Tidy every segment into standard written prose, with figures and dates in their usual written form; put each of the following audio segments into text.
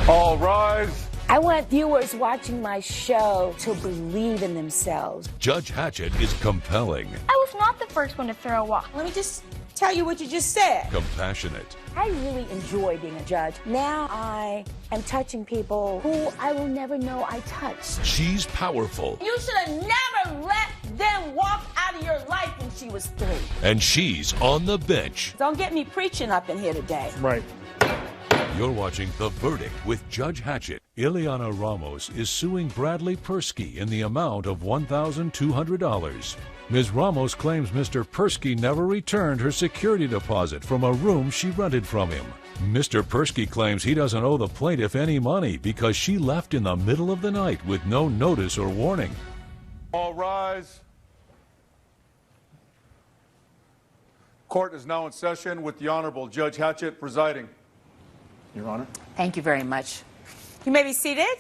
All rise. I want viewers watching my show to believe in themselves. Judge Hatchett is compelling. I was not the first one to throw a walk. Let me just tell you what you just said. Compassionate. I really enjoy being a judge. Now I am touching people who I will never know I touched. She's powerful. You should have never let them walk out of your life when she was 3. And she's on the bench. Don't get me preaching up in here today. Right. You're watching The Verdict with Judge Hatchett. Ileana Ramos is suing Bradley Persky in the amount of $1,200. Ms. Ramos claims Mr. Persky never returned her security deposit from a room she rented from him. Mr. Persky claims he doesn't owe the plaintiff any money because she left in the middle of the night with no notice or warning. All rise. Court is now in session with the Honorable Judge Hatchett presiding. Your Honor. Thank you very much. You may be seated.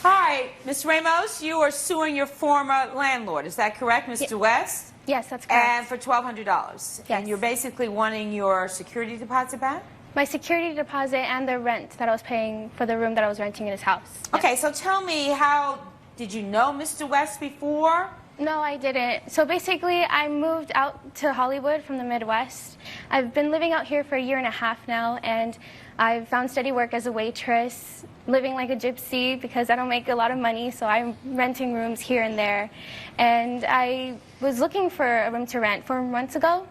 Hi, Ms. Ramos, you are suing your former landlord. Is that correct, Mr. West? Yes, that's correct. And for $1,200. Yes. And you're basically wanting your security deposit back? My security deposit and the rent that I was paying for the room that I was renting in his house. Okay, so tell me, how did you know Mr. West before? No, I didn't. So basically, I moved out to Hollywood from the Midwest. I've been living out here for 1.5 years now, and I've found steady work as a waitress, living like a gypsy because I don't make a lot of money, so I'm renting rooms here and there. And I was looking for a room to rent 4 months ago,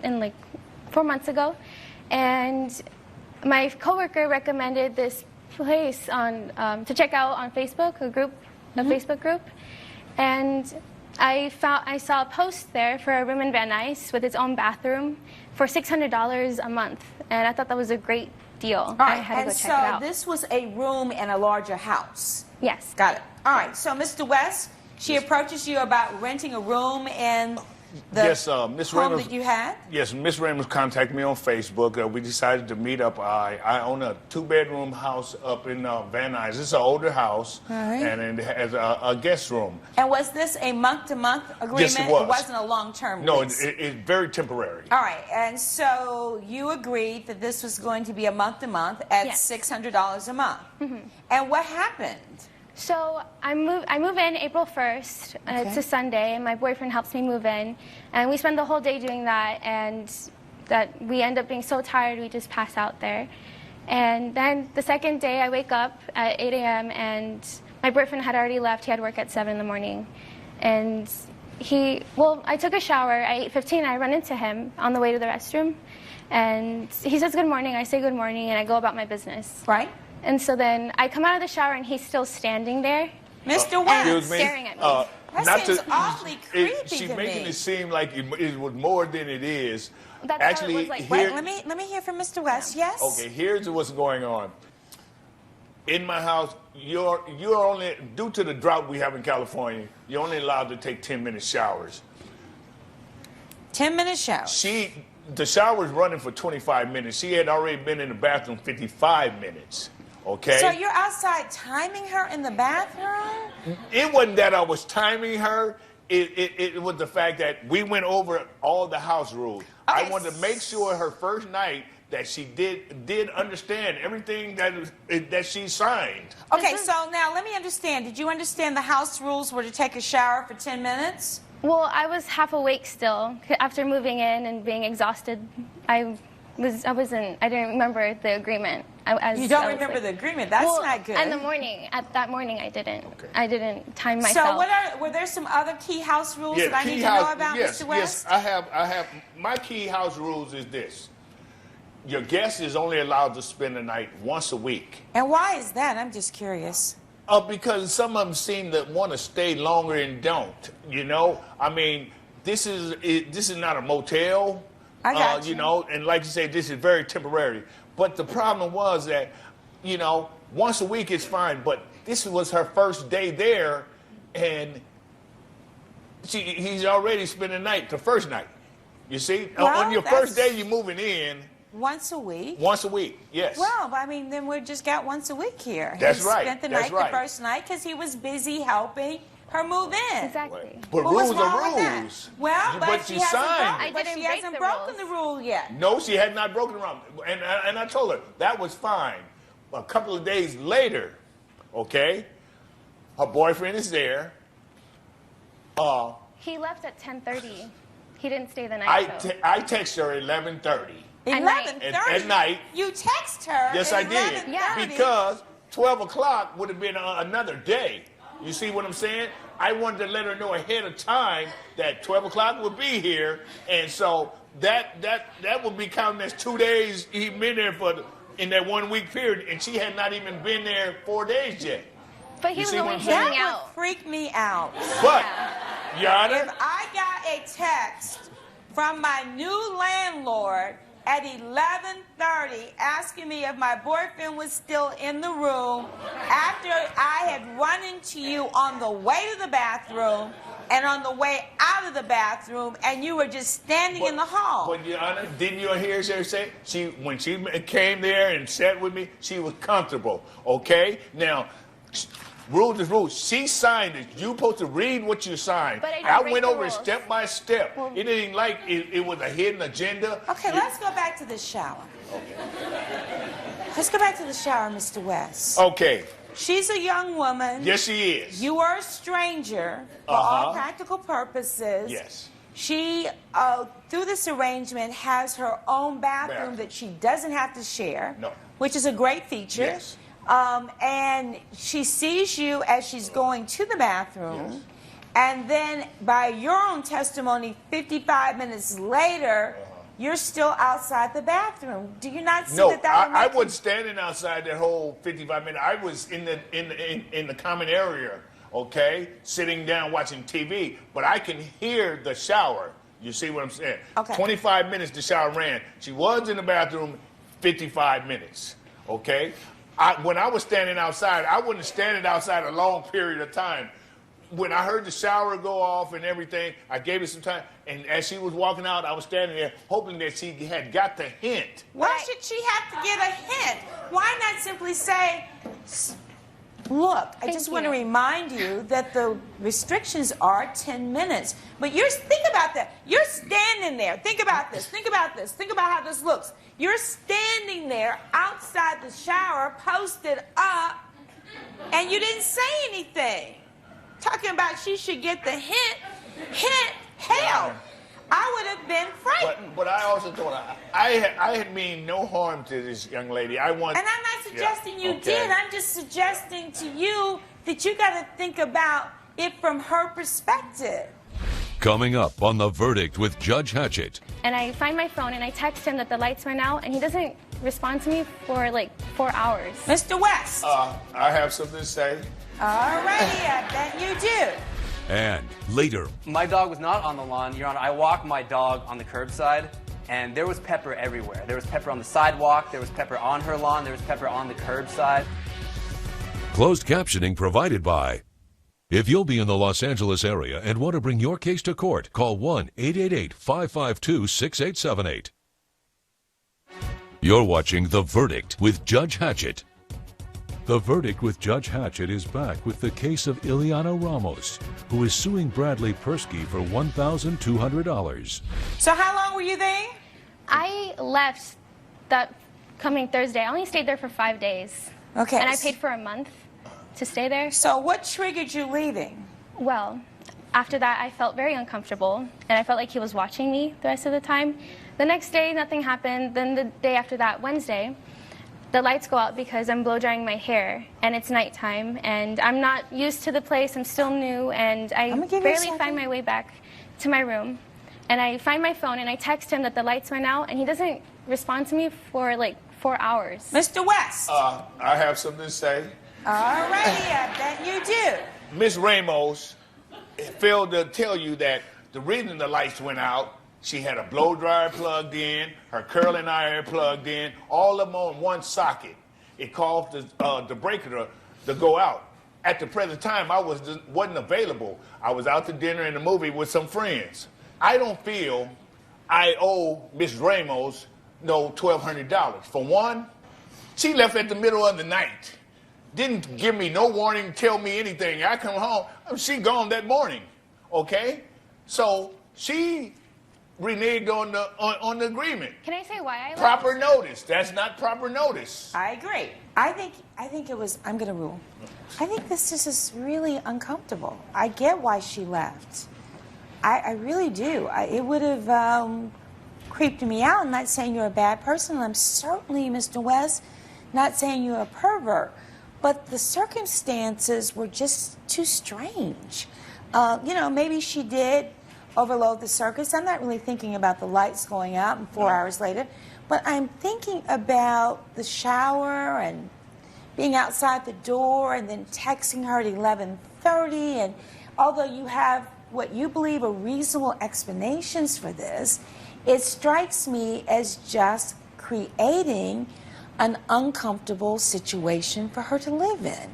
like 4 months ago, and my coworker recommended this place on to check out on Facebook, a Facebook group. And I saw a post there for a room in Van Nuys with its own bathroom for $600 a month, and I thought that was a great deal. All right, I had to and go check it out. so this was a room in a larger house? Yes. Got it. All right, so Mr. West, she approaches you about renting a room in the Yes, Miss home Ramos. that you had? Yes, Miss Ramos contacted me on Facebook. We decided to meet up. I own a 2-bedroom house up in Van Nuys. It's an older house, right. and it has a guest room. And was this a month-to-month agreement? Yes, it was. It wasn't a long-term No, lease? it's very temporary. All right, and so you agreed that this was going to be a month-to-month at Yes. $600 a month. Mm-hmm. And what happened? So I move in April 1st. It's a Sunday, and my boyfriend helps me move in. And we spend the whole day doing that, and that we end up being so tired we just pass out there. And then the second day I wake up at 8 a.m. and my boyfriend had already left. He had work at 7 in the morning. And I took a shower at 8:15 and I run into him on the way to the restroom. And he says good morning, I say good morning, and I go about my business. Right. And so then I come out of the shower and he's still standing there. Mr. West. Excuse me? Staring at me. That seems awfully creepy She's to making me. it seem like it was more than it is. That's how it Actually, was like. here, Wait, let me hear from Mr. West. Yes? Okay, here's what's going on. In my house, you're only, due to the drought we have in California, you're only allowed to take 10-minute showers. 10-minute shower. The shower's running for 25 minutes. She had already been in the bathroom 55 minutes. Okay? So you're outside timing her in the bathroom? It wasn't that I was timing her. It was the fact that we went over all the house rules. Okay. I wanted to make sure her first night that she did understand everything that she signed. Okay, so now let me understand. Did you understand the house rules were to take a shower for 10 minutes? Well, I was half awake still after moving in and being exhausted. I didn't remember the agreement. You don't remember the agreement? That's not good. In the morning, that morning, I didn't. Okay. I didn't time myself. So were there some other key house rules that I need to know about, Mr. West? Yes, I have. My key house rules is this. Your guest is only allowed to spend the night once a week. And why is that? I'm just curious. Because some of them seem to want to stay longer and don't. You know, I mean, this is not a motel. I got you know, and like you say, this is very temporary. But the problem was that, you know, once a week is fine. But this was her first day there, and he's already spent the night, the first night. You see, Well, on your first day, you're moving in. Once a week? Once a week, yes. Well, I mean, then we just got once a week here. That's he right. Spent the That's night right. the first night because he was busy helping her move in. Exactly. But What was rules wrong are with that? rules. Well, but you signed. I But didn't she break hasn't the broken rules. the rule yet. No, she had not broken the rule. And I told her that was fine. A couple of days later, okay, her boyfriend is there. He left at 10:30. He didn't stay the night. though. I text her at 11:30. At night. 11:30. At night. You text her. Yes, at I did. 11:30. Because 12 o'clock would have been another day. You see what I'm saying? I wanted to let her know ahead of time that 12 o'clock would be here, and so that would be counting as 2 days he'd been there in that 1 week period, and she had not even been there 4 days yet. But he You was see what only I'm saying? hanging That would out. freak me out. But, Your Honor, If I got a text from my new landlord at 11:30 asking me if my boyfriend was still in the room after I had run into you on the way to the bathroom and on the way out of the bathroom, and you were just standing in the hall. But Your Honor, didn't you hear her say when she came there and sat with me, she was comfortable. Okay, now. Rules is rules. She signed it. You supposed to read what you signed. But I didn't break went the over it rules. step by step. It ain't like it was a hidden agenda. Okay, let's go back to the shower. Let's go back to the shower, Mr. West. Okay. She's a young woman. Yes, she is. You are a stranger for all practical purposes. Yes. She, through this arrangement, has her own bathroom Bathroom. that she doesn't have to share. No. Which is a great feature. Yes. And she sees you as she's going to the bathroom. Yes. And then, by your own testimony, 55 minutes later, you're still outside the bathroom. Do you not see No, that would I make wasn't standing outside that whole 55 minutes. I was in the common area, okay, sitting down watching TV. But I can hear the shower. You see what I'm saying? Okay. 25 minutes the shower ran. She was in the bathroom 55 minutes, okay? When I was standing outside, I wasn't standing outside a long period of time. When I heard the shower go off and everything, I gave it some time. And as she was walking out, I was standing there hoping that she had got the hint. Why should she have to get a hint? Why not simply say, look, I Thank just want to you. remind you that the restrictions are 10 minutes. But think about that. You're standing there. Think about this. Think about this. Think about how this looks. You're standing there outside the shower, posted up, and you didn't say anything. Talking about she should get the hint. Hell, I would have been frightened. But I also told her, I had mean no harm to this young lady. And I'm not suggesting you okay. did. I'm just suggesting to you that you got to think about it from her perspective. Coming up on The Verdict with Judge Hatchett. And I find my phone and I text him that the lights went out, and he doesn't respond to me for like 4 hours. Mr. West. I have something to say. Alrighty, I bet you do. And later, My dog was not on the lawn, Your Honor. I walked my dog on the curbside, and there was pepper everywhere. There was pepper on the sidewalk, there was pepper on her lawn, there was pepper on the curbside. closed captioning provided by. If you'll be in the Los Angeles area and want to bring your case to court, call 1-888-552-6878. You're watching The Verdict with Judge Hatchett. The Verdict with Judge Hatchett is back with the case of Ileana Ramos, who is suing Bradley Persky for $1,200. So how long were you there? I left that coming Thursday. I only stayed there for 5 days. Okay. And I paid for a month to stay there. So what triggered you leaving? Well, after that, I felt very uncomfortable, and I felt like he was watching me the rest of the time. The next day, nothing happened. Then the day after that, Wednesday, the lights go out because I'm blow drying my hair, and it's nighttime, and I'm not used to the place. I'm still new, and I gonna give you a barely second. find my way back to my room. And I find my phone, and I text him that the lights went out, and he doesn't respond to me for like 4 hours. Mr. West. I have something to say. Alrighty, I bet you do. Miss Ramos failed to tell you that the reason the lights went out, she had a blow dryer plugged in, her curling iron plugged in, all of them on one socket. It caused the breaker to go out. At the present time, I wasn't available. I was out to dinner and a movie with some friends. I don't feel I owe Miss Ramos no $1,200. For one, she left at the middle of the night. didn't give me no warning, tell me anything. I come home, she gone that morning, okay? So she reneged on the agreement. Can I say why I left? Proper notice. That's not proper notice. I agree. I think it was, I'm going to rule. I think this just is really uncomfortable. I get why she left. I really do. It would have creeped me out. I'm not saying you're a bad person. I'm certainly, Mr. West, not saying you're a pervert. But the circumstances were just too strange. You know, maybe she did overload the circus. I'm not really thinking about the lights going out and 4 hours later. But I'm thinking about the shower and being outside the door and then texting her at 11:30. And although you have what you believe are reasonable explanations for this, it strikes me as just creating an uncomfortable situation for her to live in.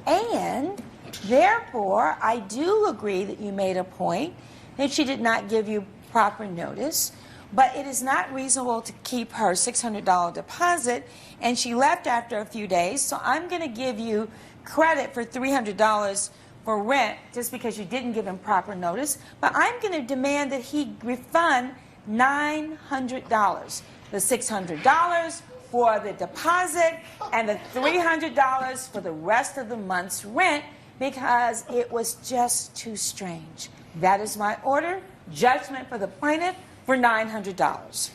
And therefore, I do agree that you made a point that she did not give you proper notice, but it is not reasonable to keep her $600 deposit, and she left after a few days, so I'm going to give you credit for $300 for rent just because you didn't give him proper notice, but I'm going to demand that he refund $900. The $600 for the deposit and the $300 for the rest of the month's rent because it was just too strange. That is my order. Judgment for the plaintiff for $900.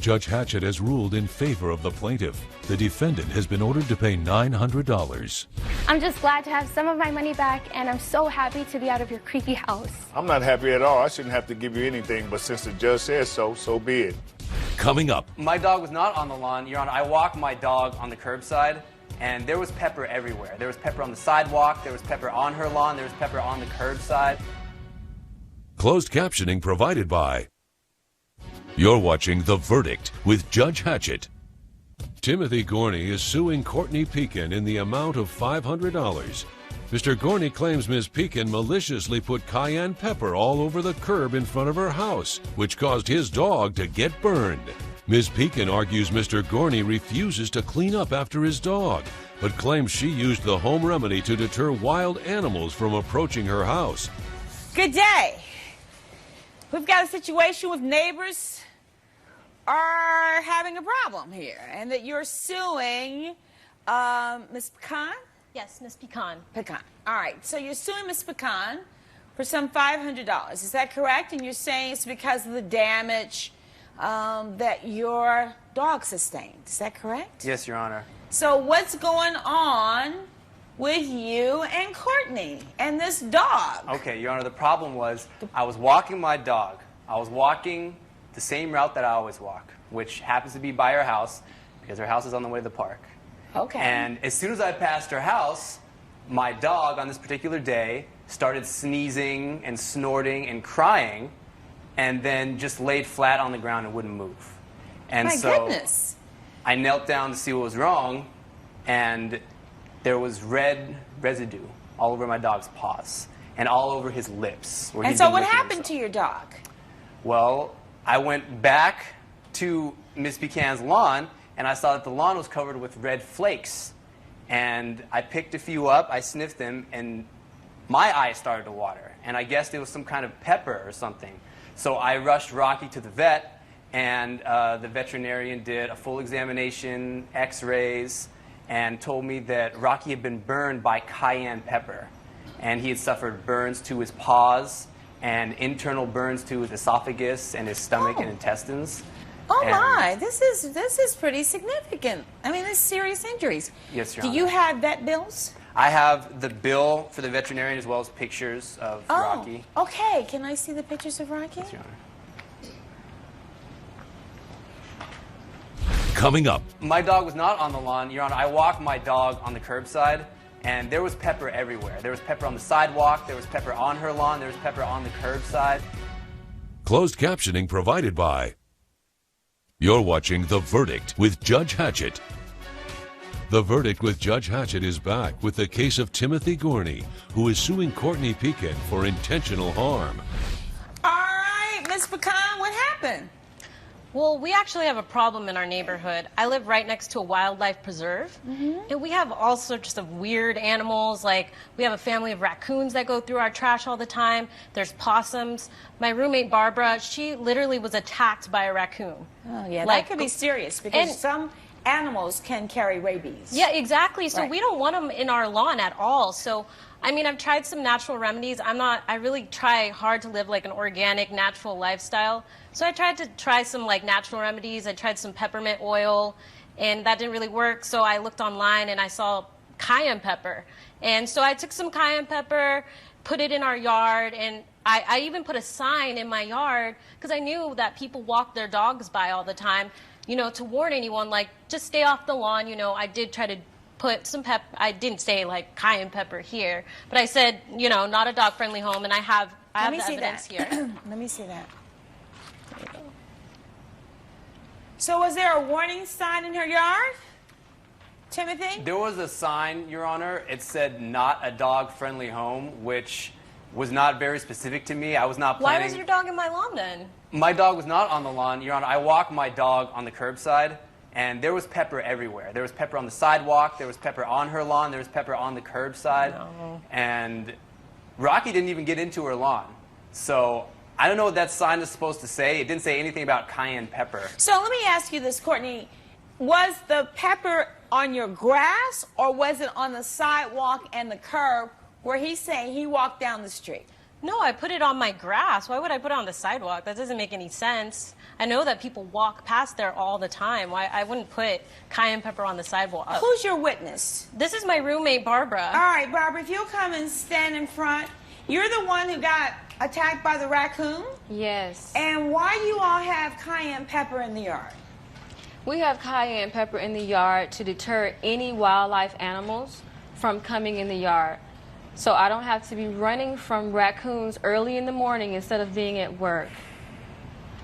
Judge Hatchett has ruled in favor of the plaintiff. The defendant has been ordered to pay $900. I'm just glad to have some of my money back, and I'm so happy to be out of your creepy house. I'm not happy at all. I shouldn't have to give you anything, but since the judge says so, so be it. Coming up, My dog was not on the lawn, Your Honor. I walked my dog on the curbside, and there was pepper everywhere. There was pepper on the sidewalk, there was pepper on her lawn, there was pepper on the curbside. closed captioning provided by. You're watching The Verdict with Judge Hatchett. Timothy Gorney is suing Courtney Pekin in the amount of $500. Mr. Gorney claims Ms. Pekin maliciously put cayenne pepper all over the curb in front of her house, which caused his dog to get burned. Ms. Pekin argues Mr. Gorney refuses to clean up after his dog, but claims she used the home remedy to deter wild animals from approaching her house. Good day. We've got a situation with neighbors are having a problem here, and that you're suing Ms. Pecan? Yes, Miss Pecan. Pecan. All right, so you're suing Ms. Pecan for some $500. Is that correct? And you're saying it's because of the damage that your dog sustained. Is that correct? Yes, Your Honor. So what's going on with you and Courtney and this dog? Okay, Your Honor, the problem was I was walking my dog. I was walking the same route that I always walk, which happens to be by her house because her house is on the way to the park. Okay. And as soon as I passed her house, my dog on this particular day started sneezing and snorting and crying and then just laid flat on the ground and wouldn't move. And My so goodness. I knelt down to see what was wrong, and there was red residue all over my dog's paws and all over his lips. Where And he'd so been what licking happened himself. to your dog? Well, I went back to Miss Pecan's lawn, and I saw that the lawn was covered with red flakes. And I picked a few up, I sniffed them, and my eyes started to water. And I guessed it was some kind of pepper or something. So I rushed Rocky to the vet, and the veterinarian did a full examination, x-rays, and told me that Rocky had been burned by cayenne pepper. And he had suffered burns to his paws and internal burns to his esophagus and his stomach and intestines. Oh And- my, this is pretty significant. I mean, it's serious injuries. Yes, Your Do Honor. you have vet bills? I have the bill for the veterinarian as well as pictures of Rocky. Okay. Can I see the pictures of Rocky? Yes, Your Honor. Coming up, My dog was not on the lawn, Your Honor. I walked my dog on the curbside, and there was pepper everywhere. There was pepper on the sidewalk, there was pepper on her lawn, there was pepper on the curbside. closed captioning provided by. You're watching The Verdict with Judge Hatchett. The Verdict with Judge Hatchett is back with the case of Timothy Gorney, who is suing Courtney Pekin for intentional harm. All right, Miss Pecan, what happened? Well, we actually have a problem in our neighborhood. I live right next to a wildlife preserve, and we have all sorts of weird animals. Like, we have a family of raccoons that go through our trash all the time. There's possums. My roommate, Barbara, she literally was attacked by a raccoon. Oh, yeah, Like, that could be serious because and- some animals can carry rabies. Yeah, exactly. So Right. we don't want them in our lawn at all. So, I mean, I've tried some natural remedies. I really try hard to live like an organic, natural lifestyle. So I tried to try some like natural remedies. I tried some peppermint oil, and that didn't really work. So I looked online and I saw cayenne pepper. And so I took some cayenne pepper, put it in our yard, and I even put a sign in my yard because I knew that people walk their dogs by all the time, you know, to warn anyone, like, just stay off the lawn. You know, I did try to put some I didn't say like cayenne pepper here, but I said, you know, not a dog-friendly home, and I have Let me the see evidence that. here. Let me see that. There you go. So was there a warning sign in her yard, Timothy? There was a sign, Your Honor. It said not a dog-friendly home, which was not very specific to me. I was not Why planning. was your dog in my lawn then? My dog was not on the lawn, Your Honor. I walked my dog on the curbside, and there was pepper everywhere. There was pepper on the sidewalk. There was pepper on her lawn. There was pepper on the curbside. No. And Rocky didn't even get into her lawn. So I don't know what that sign is supposed to say. It didn't say anything about cayenne pepper. So let me ask you this, Courtney. Was the pepper on your grass or was it on the sidewalk and the curb where he's saying he walked down the street? No, I put it on my grass. Why would I put it on the sidewalk? That doesn't make any sense. I know that people walk past there all the time. Why I wouldn't put cayenne pepper on the sidewalk. Who's your witness? This is my roommate, Barbara. All right, Barbara, if you'll come and stand in front. You're the one who got attacked by the raccoon? Yes. And why do you all have cayenne pepper in the yard? We have cayenne pepper in the yard to deter any wildlife animals from coming in the yard. So I don't have to be running from raccoons early in the morning instead of being at work.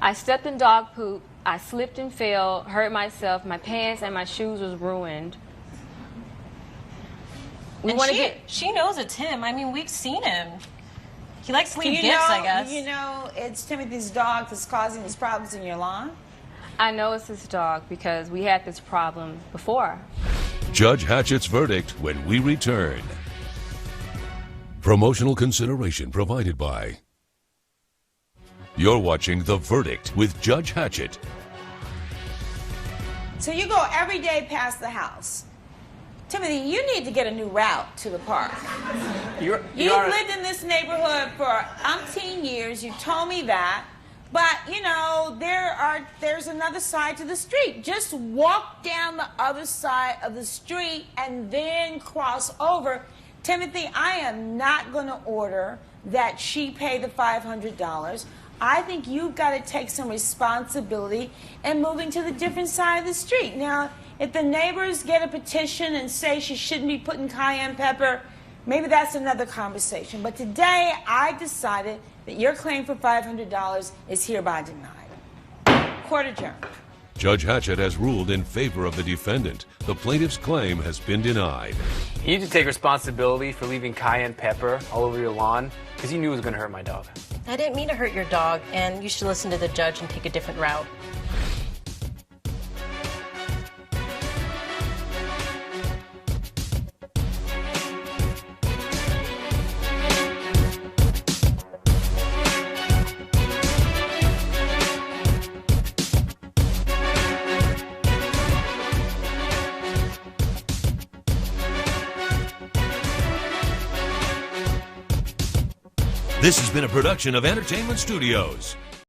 I stepped in dog poop, I slipped and fell, hurt myself, my pants and my shoes was ruined. She knows it's him. I mean, we've seen him. He likes to leave You gifts, know, I guess. You know it's Timothy's dog that's causing these problems in your lawn? I know it's his dog because we had this problem before. Judge Hatchett's verdict when we return. Promotional consideration provided by. You're watching The Verdict with Judge Hatchett. So you go every day past the house. Timothy, you need to get a new route to the park. You've lived in this neighborhood for umpteen years. You told me that. But, you know, there's another side to the street. Just walk down the other side of the street and then cross over. Timothy, I am not going to order that she pay the $500. I think you've got to take some responsibility and moving to the different side of the street. Now, if the neighbors get a petition and say she shouldn't be putting cayenne pepper, maybe that's another conversation. But today, I decided that your claim for $500 is hereby denied. Court adjourned. Judge Hatchett has ruled in favor of the defendant. The plaintiff's claim has been denied. You need to take responsibility for leaving cayenne pepper all over your lawn because you knew it was going to hurt my dog. I didn't mean to hurt your dog, and you should listen to the judge and take a different route. This has been a production of Entertainment Studios.